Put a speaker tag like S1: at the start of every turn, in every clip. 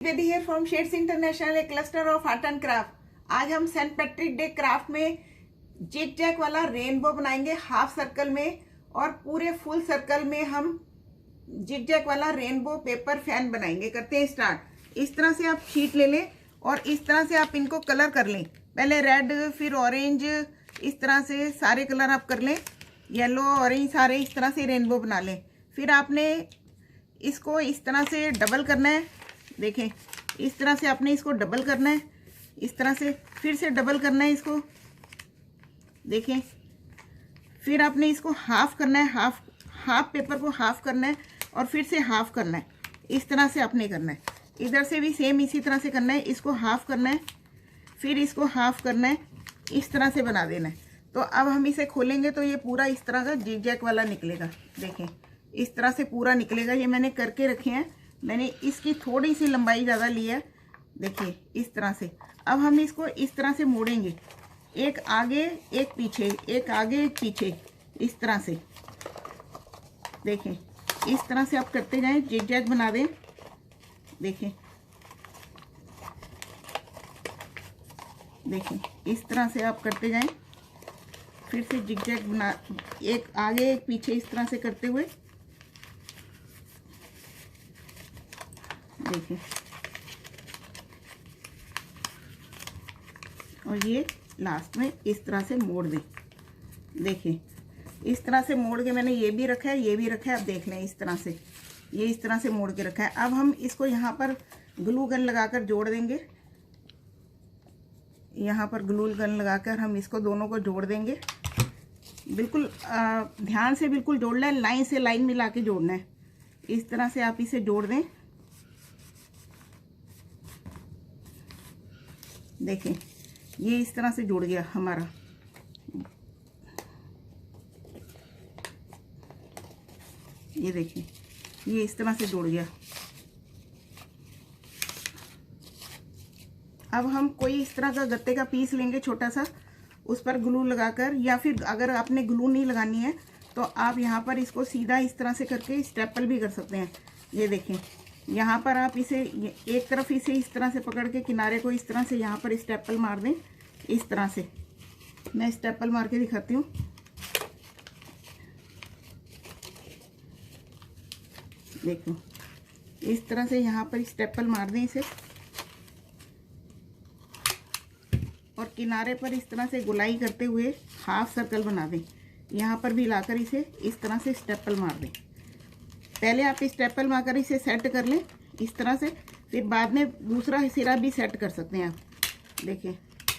S1: Vedi here from Shades International, a cluster of art and craft। आज हम Saint Patrick day craft में zig zag वाला rainbow बनाएंगे half circle में, और पूरे फुल सर्कल में हम जिग जैग वाला रेनबो पेपर फैन बनाएंगे। करते हैं स्टार्ट। इस तरह से आप शीट ले लें और इस तरह से आप इनको कलर कर लें। पहले रेड, फिर ऑरेंज, इस तरह से सारे कलर आप कर लें, येलो ऑरेंज सारे इस तरह से रेनबो बना लें। फिर आपने इसको इस तरह से डबल करना है। देखें, इस तरह से आपने इसको डबल करना है, इस तरह से फिर से डबल करना है इसको। देखें, फिर आपने इसको हाफ करना है, हाफ पेपर को हाफ करना है और फिर से हाफ करना है। इस तरह से आपने करना है। इधर से भी सेम इसी तरह से करना है। इसको हाफ करना है, फिर इसको हाफ करना है, इस तरह से बना देना है। तो अब हम इसे खोलेंगे तो ये पूरा इस तरह का जिग जैग वाला निकलेगा। देखें, इस तरह से पूरा निकलेगा। ये मैंने करके रखे हैं। मैंने इसकी थोड़ी सी लंबाई ज़्यादा ली है। देखिए, इस तरह से। अब हम इसको इस तरह से मोड़ेंगे, एक आगे एक पीछे, एक आगे एक पीछे, इस तरह से। देखें, इस तरह से आप करते जाएं, जिग जैग बना दें। देखें, देखें, इस तरह से आप करते जाएं, फिर से जिग जैग बना, एक आगे एक पीछे, इस तरह से करते हुए। देखें, और ये लास्ट में इस तरह से मोड़ दें। देखिए, इस तरह से मोड़ के मैंने ये भी रखा है, ये भी रखा है। आप देख लें, इस तरह से, ये इस तरह से मोड़ के रखा है। अब हम इसको यहाँ पर ग्लू गन लगाकर जोड़ देंगे। यहाँ पर ग्लू गन लगाकर हम इसको दोनों को जोड़ देंगे। बिल्कुल ध्यान से बिल्कुल जोड़ना है, लाइन से लाइन मिला के जोड़ना है। इस तरह से आप इसे जोड़ दें। देखें, ये इस तरह से जुड़ गया हमारा। ये देखिए, ये इस तरह से जुड़ गया। अब हम कोई इस तरह का गत्ते का पीस लेंगे छोटा सा, उस पर ग्लू लगाकर, या फिर अगर आपने ग्लू नहीं लगानी है तो आप यहाँ पर इसको सीधा इस तरह से करके स्टेपल भी कर सकते हैं। ये देखें, यहाँ पर आप इसे एक तरफ इसे इस तरह से पकड़ के किनारे को इस तरह से यहाँ पर स्टेपल मार दें। इस तरह से मैं स्टेपल मार के दिखाती हूँ। देखो, इस तरह से यहाँ पर स्टेपल मार दें इसे, और किनारे पर इस तरह से गुलाई करते हुए हाफ सर्कल बना दें। यहाँ पर भी लाकर इसे इस तरह से स्टेपल मार दें। पहले आप स्टेपल मारकर इसे सेट कर लें इस तरह से, फिर बाद में दूसरा सिरा भी सेट कर सकते हैं आप। देखिए,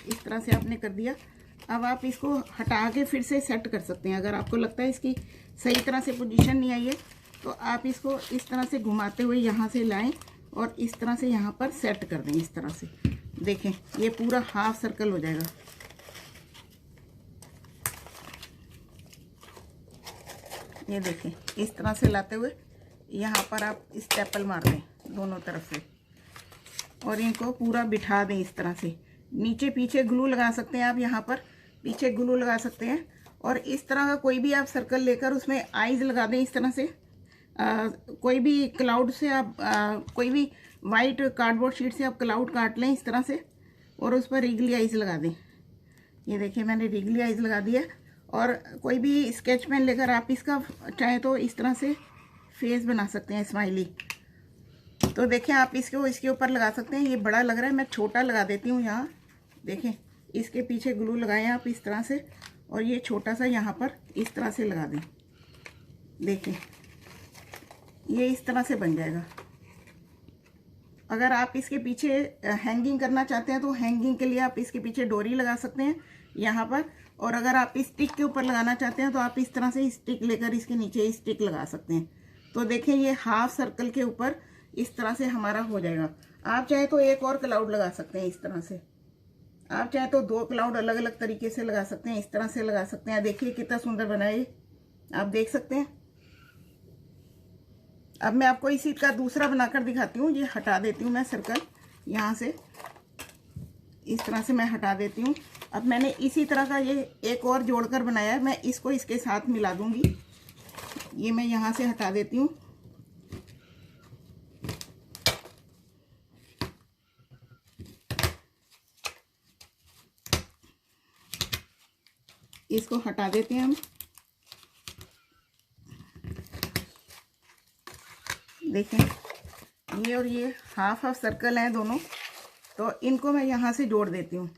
S1: इस तरह से आपने कर दिया। अब आप इसको हटा के फिर से सेट कर सकते हैं। अगर आपको लगता है इसकी सही तरह से पोजीशन नहीं आई है तो आप इसको इस तरह से घुमाते हुए यहाँ से लाएं और इस तरह से यहाँ पर सेट कर दें। इस तरह से देखें, ये पूरा हाफ सर्कल हो जाएगा। ये देखें, इस तरह से लाते हुए यहाँ पर आप स्टेपल मार दें दोनों तरफ से, और इनको पूरा बिठा दें इस तरह से। नीचे पीछे ग्लू लगा सकते हैं आप, यहाँ पर पीछे ग्लू लगा सकते हैं। और इस तरह का कोई भी आप सर्कल लेकर उसमें आईज लगा दें इस तरह से। कोई भी क्लाउड से आप कोई भी वाइट कार्डबोर्ड शीट से आप क्लाउड काट लें इस तरह से, और उस पर रिगली आइज लगा दें। ये देखिए, मैंने रिगली आइज लगा दिया। और कोई भी स्केच पेन लेकर आप इसका चाहे तो इस तरह से फेस बना सकते हैं, स्माइली। तो देखें, आप इसके ऊपर लगा सकते हैं। ये बड़ा लग रहा है, मैं छोटा लगा देती हूँ यहाँ। देखें, इसके पीछे ग्लू लगाएं आप इस तरह से, और ये छोटा सा यहाँ पर इस तरह से लगा दें। देखें, ये इस तरह से बन जाएगा। अगर आप इसके पीछे हैंगिंग करना चाहते हैं तो हैंगिंग के लिए आप इसके पीछे डोरी लगा सकते हैं यहाँ पर। और अगर आप स्टिक के ऊपर लगाना चाहते हैं तो आप इस तरह से स्टिक लेकर इसके नीचे स्टिक लगा सकते हैं। तो देखें, ये हाफ सर्कल के ऊपर इस तरह से हमारा हो जाएगा। आप चाहे तो एक और क्लाउड लगा सकते हैं इस तरह से। आप चाहे तो दो क्लाउड अलग अलग तरीके से लगा सकते हैं, इस तरह से लगा सकते हैं। देखिए कितना सुंदर बना है, आप देख सकते हैं। अब मैं आपको इसी का दूसरा बनाकर दिखाती हूँ। ये हटा देती हूँ मैं सर्कल, यहाँ से इस तरह से मैं हटा देती हूँ। अब मैंने इसी तरह का ये एक और जोड़कर बनाया है, मैं इसको इसके साथ मिला दूँगी। ये मैं यहाँ से हटा देती हूँ। इसको हटा देते हैं हम। देखें, ये और ये हाफ हाफ सर्कल हैं दोनों, तो इनको मैं यहाँ से जोड़ देती हूँ।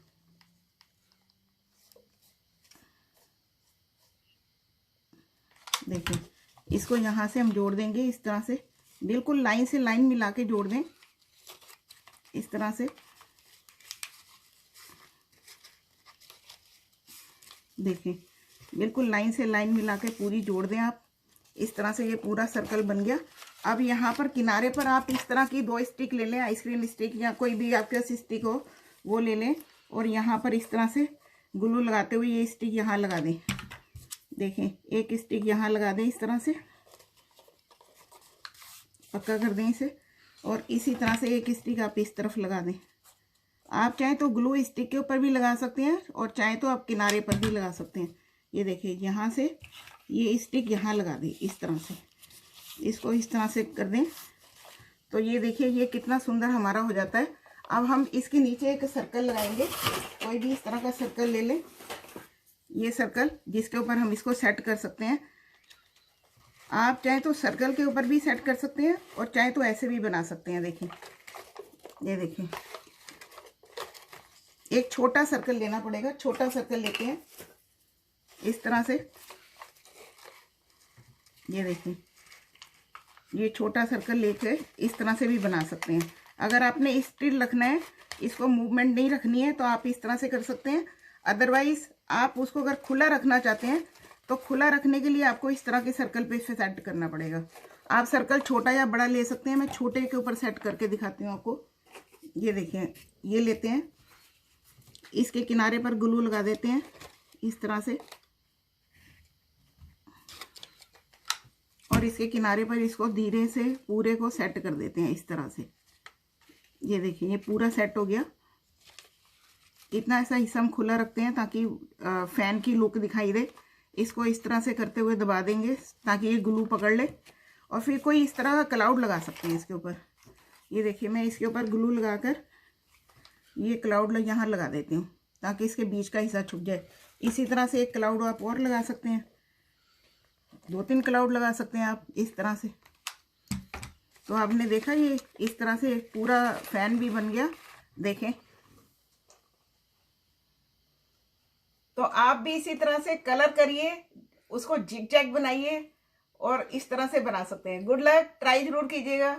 S1: देखिए, इसको यहाँ से हम जोड़ देंगे इस तरह से, बिल्कुल लाइन से लाइन मिला के जोड़ दें इस तरह से। देखिए, बिल्कुल लाइन से लाइन मिला के पूरी जोड़ दें आप। इस तरह से ये पूरा सर्कल बन गया। अब यहाँ पर किनारे पर आप इस तरह की 2 स्टिक ले लें, आइसक्रीम स्टिक या कोई भी आपके पास स्टिक हो वो ले लें, और यहाँ पर इस तरह से ग्लू लगाते हुए ये स्टिक यहाँ लगा दें। देखें, एक स्टिक यहाँ लगा दें इस तरह से, पक्का कर दें इसे, और इसी तरह से एक स्टिक आप इस तरफ लगा दें। आप चाहें तो ग्लू स्टिक के ऊपर भी लगा सकते हैं और चाहें तो आप किनारे पर भी लगा सकते हैं। ये देखिए, यहाँ से ये स्टिक यहाँ लगा दें इस तरह से, इसको इस तरह से कर दें तो ये देखिए ये कितना सुंदर हमारा हो जाता है। अब हम इसके नीचे एक सर्कल लगाएंगे, कोई भी इस तरह का सर्कल ले लें, ये सर्कल जिसके ऊपर हम इसको सेट कर सकते हैं। आप चाहें तो सर्कल के ऊपर भी सेट कर सकते हैं और चाहे तो ऐसे भी बना सकते हैं। देखिए, ये देखिए, एक छोटा सर्कल लेना पड़ेगा, छोटा सर्कल लेते हैं इस तरह से। ये देखिए, ये छोटा सर्कल लेके इस तरह से भी बना सकते हैं। अगर आपने स्टिल रखना है, इसको मूवमेंट नहीं रखनी है, तो आप इस तरह से कर सकते हैं। अदरवाइज आप उसको अगर खुला रखना चाहते हैं तो खुला रखने के लिए आपको इस तरह के सर्कल पे इसे सेट करना पड़ेगा। आप सर्कल छोटा या बड़ा ले सकते हैं, मैं छोटे के ऊपर सेट करके दिखाती हूँ आपको। ये देखिए, ये लेते हैं, इसके किनारे पर ग्लू लगा देते हैं इस तरह से, और इसके किनारे पर इसको धीरे से पूरे को सेट कर देते हैं इस तरह से। ये देखिए, ये पूरा सेट हो गया। इतना ऐसा हिस्सा हम खुला रखते हैं ताकि फैन की लुक दिखाई दे। इसको इस तरह से करते हुए दबा देंगे ताकि ये ग्लू पकड़ ले, और फिर कोई इस तरह का क्लाउड लगा सकते हैं इसके ऊपर। ये देखिए, मैं इसके ऊपर ग्लू लगाकर ये क्लाउड यहाँ लगा देती हूँ ताकि इसके बीच का हिस्सा छुप जाए। इसी तरह से एक क्लाउड आप और लगा सकते हैं, 2-3 क्लाउड लगा सकते हैं आप इस तरह से। तो आपने देखा, ये इस तरह से पूरा फैन भी बन गया। देखें, तो आप भी इसी तरह से कलर करिए, उसको जिग जैग बनाइए और इस तरह से बना सकते हैं। गुड लक, ट्राई जरूर कीजिएगा।